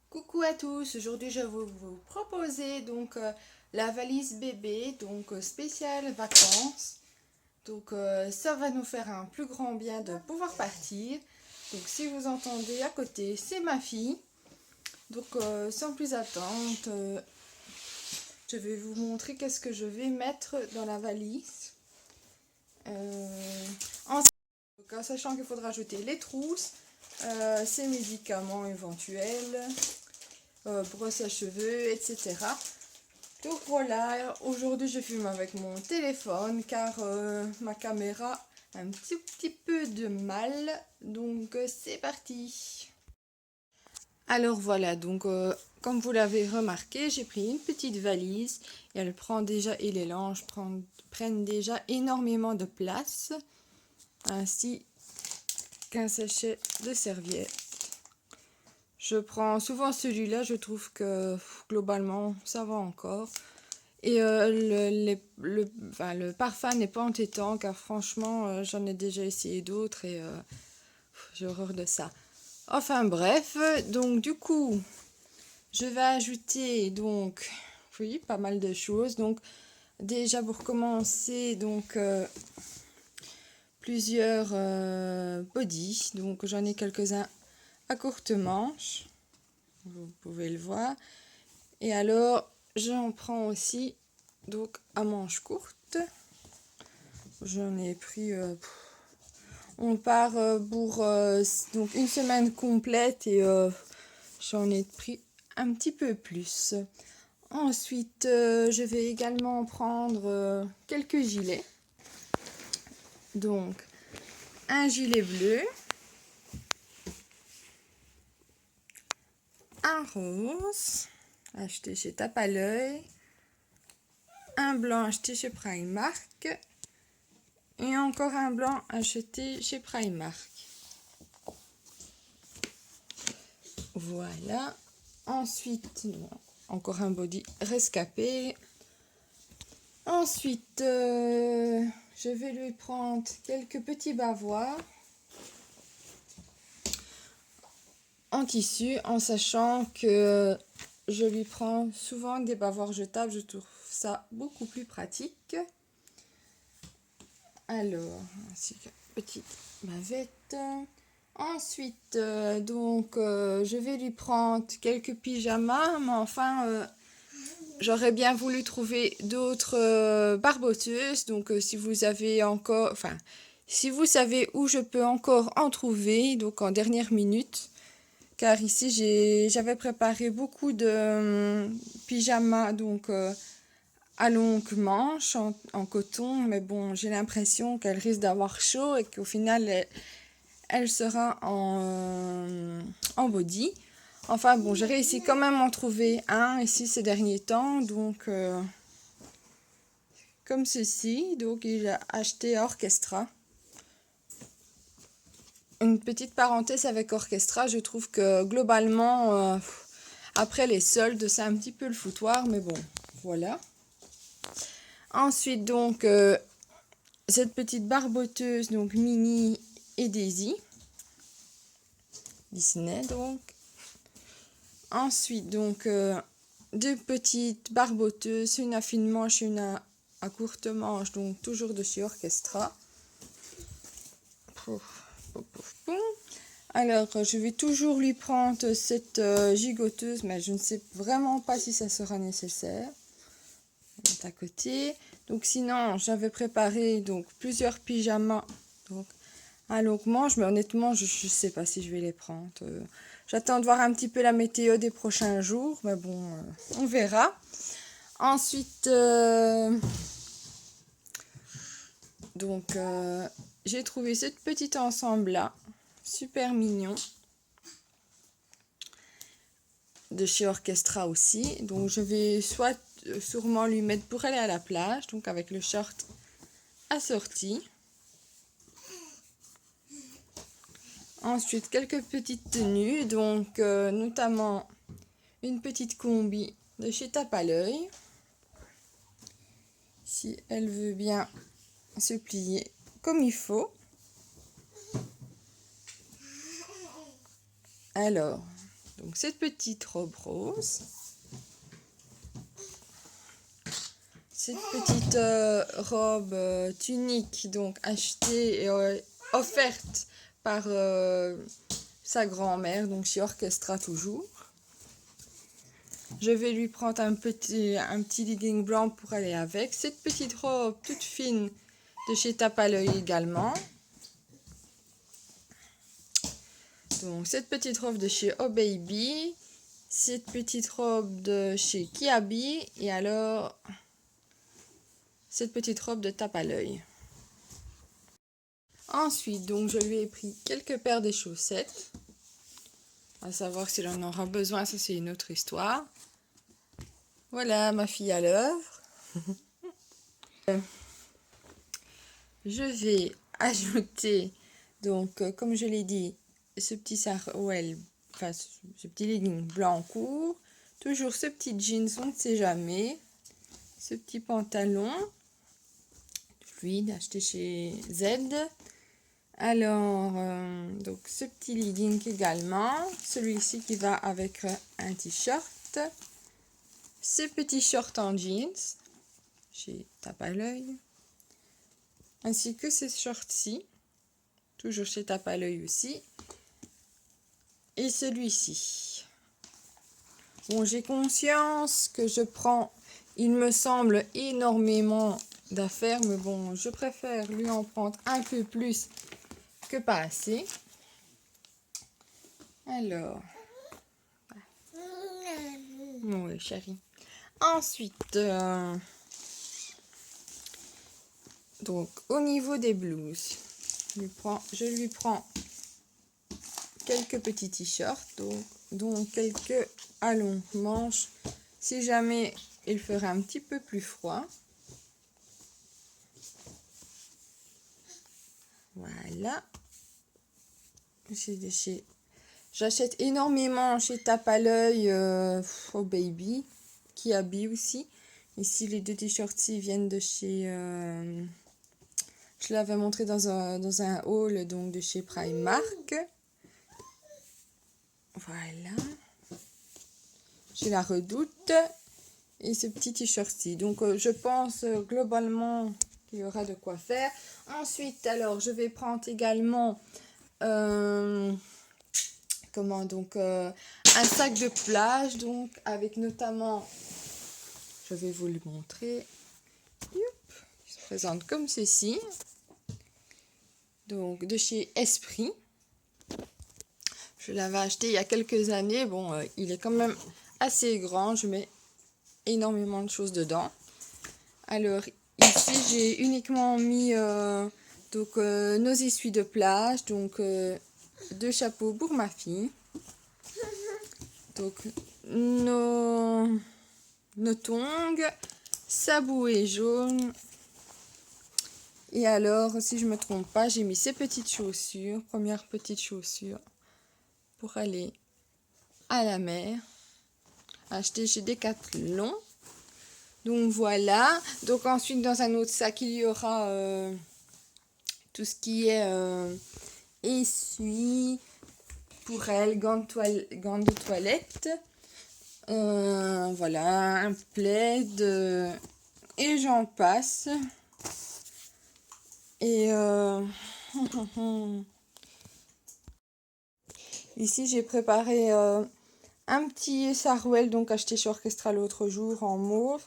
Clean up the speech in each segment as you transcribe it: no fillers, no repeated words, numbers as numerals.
Coucou à tous, aujourd'hui je vais vous proposer la valise bébé, spéciale vacances. Ça va nous faire un plus grand bien de pouvoir partir. Donc si vous entendez à côté, c'est ma fille. Sans plus attendre, je vais vous montrer qu'est-ce que je vais mettre dans la valise. En sachant qu'il faudra ajouter les trousses, ses médicaments éventuels, brosse à cheveux, etc. Donc voilà, aujourd'hui je filme avec mon téléphone car ma caméra a un petit peu de mal. C'est parti. Alors voilà, comme vous l'avez remarqué, j'ai pris une petite valise et elle prend déjà, et les langes prennent déjà énormément de place, ainsi qu'un sachet de serviettes. Je prends souvent celui-là, je trouve que globalement ça va encore. Et le parfum n'est pas entêtant car franchement j'en ai déjà essayé d'autres et j'ai horreur de ça. Enfin bref, donc du coup je vais ajouter oui, pas mal de choses. Donc déjà pour commencer plusieurs bodys. Donc j'en ai quelques-uns à courte manche, vous pouvez le voir. Et alors j'en prends aussi à manches courtes. J'en ai pris on part pour une semaine complète et j'en ai pris un petit peu plus. Ensuite je vais également prendre quelques gilets. Donc un gilet bleu, un rose acheté chez Tape à l'œil, un blanc acheté chez Primark et encore un blanc acheté chez Primark. Voilà. Ensuite, encore un body rescapé. Ensuite, je vais lui prendre quelques petits bavoirs en tissu, en sachant que je lui prends souvent des bavoirs jetables. Je trouve ça beaucoup plus pratique. Alors, ainsi que petite bavette. Ensuite, je vais lui prendre quelques pyjamas, mais enfin, j'aurais bien voulu trouver d'autres barboteuses. Si vous avez encore, enfin, si vous savez où je peux encore en trouver, donc en dernière minute, car ici j'avais préparé beaucoup de pyjamas, à longue manche en coton, mais bon, j'ai l'impression qu'elle risque d'avoir chaud et qu'au final elle sera en body. Enfin bon, j'ai réussi quand même à en trouver un ici ces derniers temps, comme ceci. Donc il a acheté à Orchestra. Une petite parenthèse avec Orchestra, je trouve que globalement, après les soldes, c'est un petit peu le foutoir, mais bon, voilà. Ensuite cette petite barboteuse Mini et Daisy Disney ensuite deux petites barboteuses, une à fine manche et une à courte manche, donc toujours de chez Orchestra. Alors je vais toujours lui prendre cette gigoteuse, mais je ne sais vraiment pas si ça sera nécessaire. On met à côté. Donc sinon j'avais préparé plusieurs pyjamas à longue manche, mais honnêtement je ne sais pas si je vais les prendre. J'attends de voir un petit peu la météo des prochains jours, mais bon, on verra. Ensuite, j'ai trouvé ce petit ensemble là, super mignon, de chez Orchestra aussi. Donc je vais sûrement lui mettre pour aller à la plage, donc avec le short assorti. Ensuite, quelques petites tenues, notamment une petite combi de chez Tape à l'œil. Si elle veut bien se plier comme il faut. Alors, donc cette petite robe rose. Cette petite robe tunique, donc achetée et offerte par sa grand-mère, donc chez Orchestra toujours. Je vais lui prendre un petit legging blanc pour aller avec. Cette petite robe toute fine de chez Tape à l'œil également. Donc cette petite robe de chez Oh Baby. Cette petite robe de chez Kiabi. Et alors cette petite robe de Tape à l'œil. Ensuite, donc je lui ai pris quelques paires de chaussettes. À savoir s'il en aura besoin, ça c'est une autre histoire. Voilà ma fille à l'œuvre. Je vais ajouter, donc comme je l'ai dit, ce petit sarouel, enfin ce petit legging blanc court. Toujours ce petit jeans, on ne sait jamais. Ce petit pantalon fluide acheté chez Z. Alors, donc ce petit legging également. Celui-ci qui va avec un t-shirt. Ce petit short en jeans chez Tape à l'œil. Ainsi que ces shorts-ci. Toujours chez Tape à l'œil aussi. Et celui-ci. Bon, j'ai conscience que je prends, il me semble, énormément d'affaires. Mais bon, je préfère lui en prendre un peu plus que pas assez. Alors. Oui, chérie. Ensuite, donc au niveau des blouses, je lui prends quelques petits t-shirts, donc quelques à longues manches, si jamais il ferait un petit peu plus froid. Voilà. J'achète énormément chez Tape à l'œil, Oh Baby, Kiabi aussi. Ici, les deux t-shirts-ci viennent de chez... je l'avais montré dans un haul, donc de chez Primark. Voilà. J'ai la Redoute et ce petit t-shirt-ci. Donc, je pense globalement qu'il y aura de quoi faire. Ensuite, alors, je vais prendre également... un sac de plage, donc avec notamment, je vais vous le montrer, il se présente comme ceci, donc de chez Esprit. Je l'avais acheté il y a quelques années. Bon, il est quand même assez grand, je mets énormément de choses dedans. Alors ici j'ai uniquement mis nos essuies de plage, donc deux chapeaux pour ma fille. Donc, nos tongs, sa bouée jaune. Et alors, si je ne me trompe pas, j'ai mis ces petites chaussures, première petite chaussure, pour aller à la mer. Acheté chez Decathlon. Donc voilà. Donc ensuite, dans un autre sac, il y aura tout ce qui est essuie pour elle, gants de toilette. Voilà, un plaid et j'en passe. Et ici j'ai préparé un petit sarouel, donc acheté chez Orchestra l'autre jour en mauve.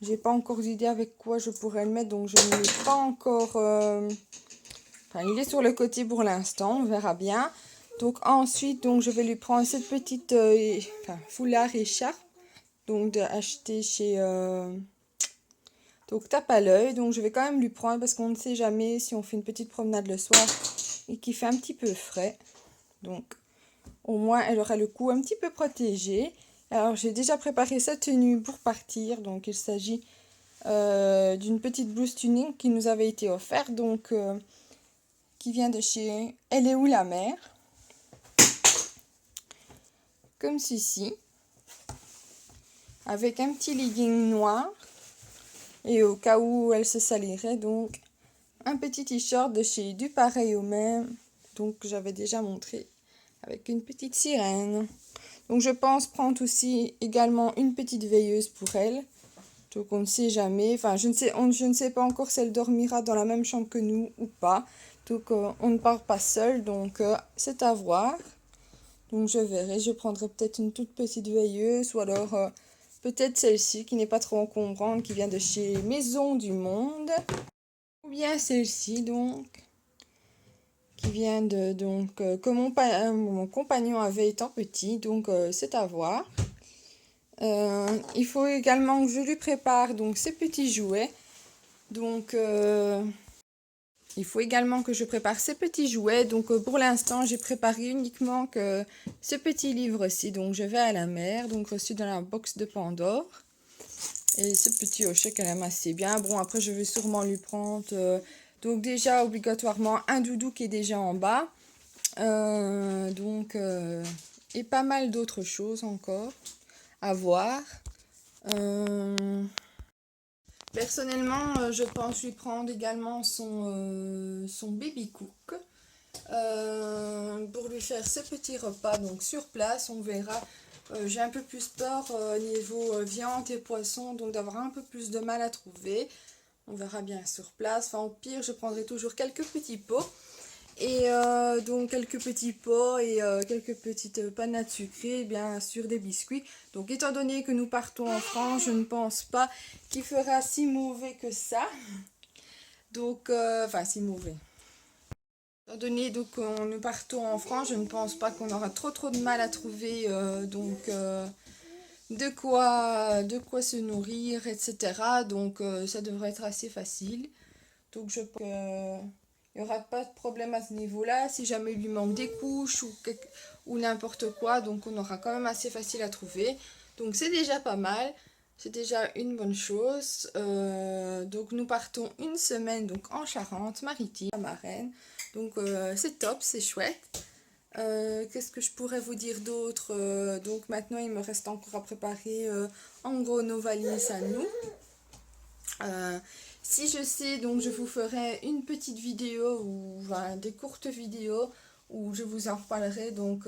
J'ai pas encore d'idée avec quoi je pourrais le mettre, donc je ne l'ai pas encore... Enfin, il est sur le côté pour l'instant, on verra bien. Donc ensuite, donc, je vais lui prendre cette petite foulard écharpe, donc acheté chez donc Tape à l'œil. Donc je vais quand même lui prendre parce qu'on ne sait jamais si on fait une petite promenade le soir et qu'il fait un petit peu frais. Donc au moins elle aura le cou un petit peu protégé. Alors j'ai déjà préparé sa tenue pour partir. Donc il s'agit d'une petite blouse tuning qui nous avait été offerte, donc qui vient de chez Elle est où la mer, comme ceci, avec un petit legging noir et au cas où elle se salirait, donc un petit t-shirt de chez Du Pareil au Même, donc j'avais déjà montré, avec une petite sirène. Donc je pense prendre aussi également une petite veilleuse pour elle. Donc on ne sait jamais, enfin je ne sais pas encore si elle dormira dans la même chambre que nous ou pas. Donc on ne part pas seul, donc c'est à voir. Donc je verrai, je prendrai peut-être une toute petite veilleuse ou alors peut-être celle-ci qui n'est pas trop encombrante, qui vient de chez Maison du Monde. Ou bien celle-ci donc, qui vient de que mon compagnon avait étant petit, donc c'est à voir. Il faut également que je lui prépare donc ses petits jouets. Donc il faut également que je prépare ces petits jouets. Donc pour l'instant, j'ai préparé uniquement que ce petit livre-ci. Donc je vais à la mer, donc reçu dans la box de Pandore. Et ce petit hochet qu'elle aime assez bien. Bon, après je vais sûrement lui prendre donc déjà obligatoirement un doudou qui est déjà en bas. Et pas mal d'autres choses encore à voir. Personnellement, je pense lui prendre également son baby cook pour lui faire ses petits repas donc sur place. On verra. J'ai un peu plus peur niveau viande et poisson, donc d'avoir un peu plus de mal à trouver. On verra bien sur place. Enfin, au pire, je prendrai toujours quelques petits pots. Et donc quelques petits pots et quelques petites panades sucrées, et bien sûr des biscuits. Donc étant donné que nous partons en France, je ne pense pas qu'il fera si mauvais que ça. Donc, enfin si mauvais. Étant donné donc que nous partons en France, je ne pense pas qu'on aura trop de mal à trouver de quoi se nourrir, etc. Donc ça devrait être assez facile. Donc je pense qu'il n'y aura pas de problème à ce niveau-là. Si jamais il lui manque des couches ou n'importe quoi, donc on aura quand même assez facile à trouver. Donc c'est déjà pas mal. C'est déjà une bonne chose. Donc nous partons une semaine donc en Charente-Maritime, à Marennes. Donc c'est top, c'est chouette. Qu'est-ce que je pourrais vous dire d'autre? Donc maintenant il me reste encore à préparer en gros nos valises à nous. Si je sais, donc je vous ferai une petite vidéo ou enfin, des courtes vidéos où je vous en reparlerai donc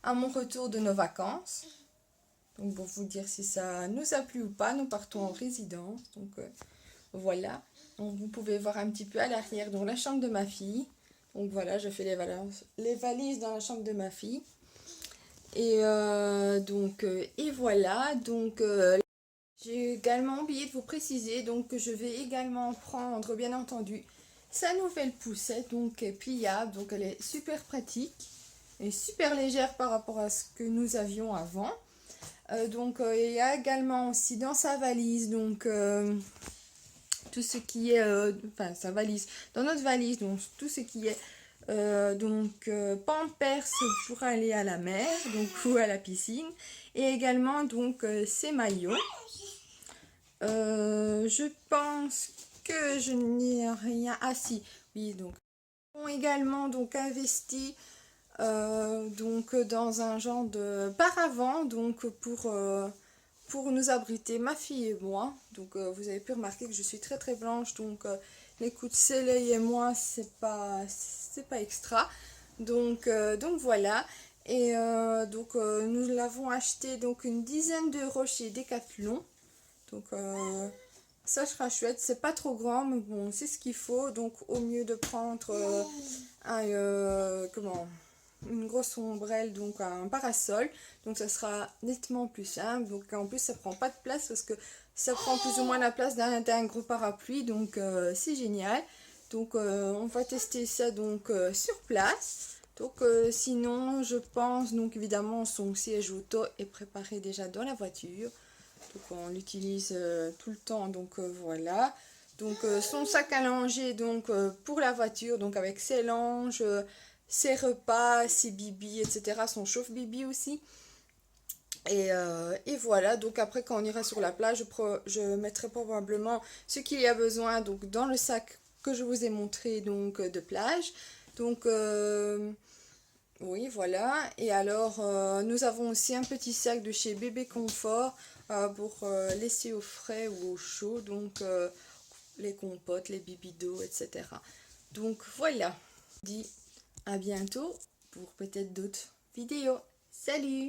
à mon retour de nos vacances. Donc pour vous dire si ça nous a plu ou pas, nous partons en résidence. Donc voilà. Donc vous pouvez voir un petit peu à l'arrière donc la chambre de ma fille. Donc voilà, je fais les valises dans la chambre de ma fille. Et et voilà. Donc j'ai également oublié de vous préciser donc que je vais également prendre bien entendu sa nouvelle poussette donc pliable, donc elle est super pratique et super légère par rapport à ce que nous avions avant. Il y a également aussi dans sa valise donc tout ce qui est enfin sa valise, dans notre valise donc tout ce qui est Pampers pour aller à la mer donc ou à la piscine et également donc ses maillots. Je pense que je n'ai rien. Ah si, oui, donc. Ils ont également donc investi dans un genre de paravent donc pour nous abriter, ma fille et moi. Donc vous avez pu remarquer que je suis très blanche, donc les coups de soleil et moi c'est pas extra. Donc voilà. Et nous l'avons acheté donc une dizaine d'euros chez Decathlon. Donc ça sera chouette, c'est pas trop grand mais bon c'est ce qu'il faut. Donc au mieux de prendre une grosse ombrelle, donc un parasol, donc ça sera nettement plus simple. Donc en plus ça prend pas de place parce que ça prend plus ou moins la place d'un gros parapluie, donc c'est génial. Donc on va tester ça donc sur place. Donc sinon je pense donc évidemment son siège auto est préparé déjà dans la voiture. Donc on l'utilise tout le temps, donc voilà. Donc son sac à langer donc pour la voiture, donc avec ses langes, ses repas, ses bibis, etc. Son chauffe-bibi aussi. Et voilà, donc après quand on ira sur la plage, je mettrai probablement ce qu'il y a besoin donc dans le sac que je vous ai montré donc de plage. Donc oui, voilà. Et alors, nous avons aussi un petit sac de chez Bébé Confort pour laisser au frais ou au chaud, donc les compotes, les bibidos, etc. Donc voilà, je vous dis à bientôt pour peut-être d'autres vidéos. Salut!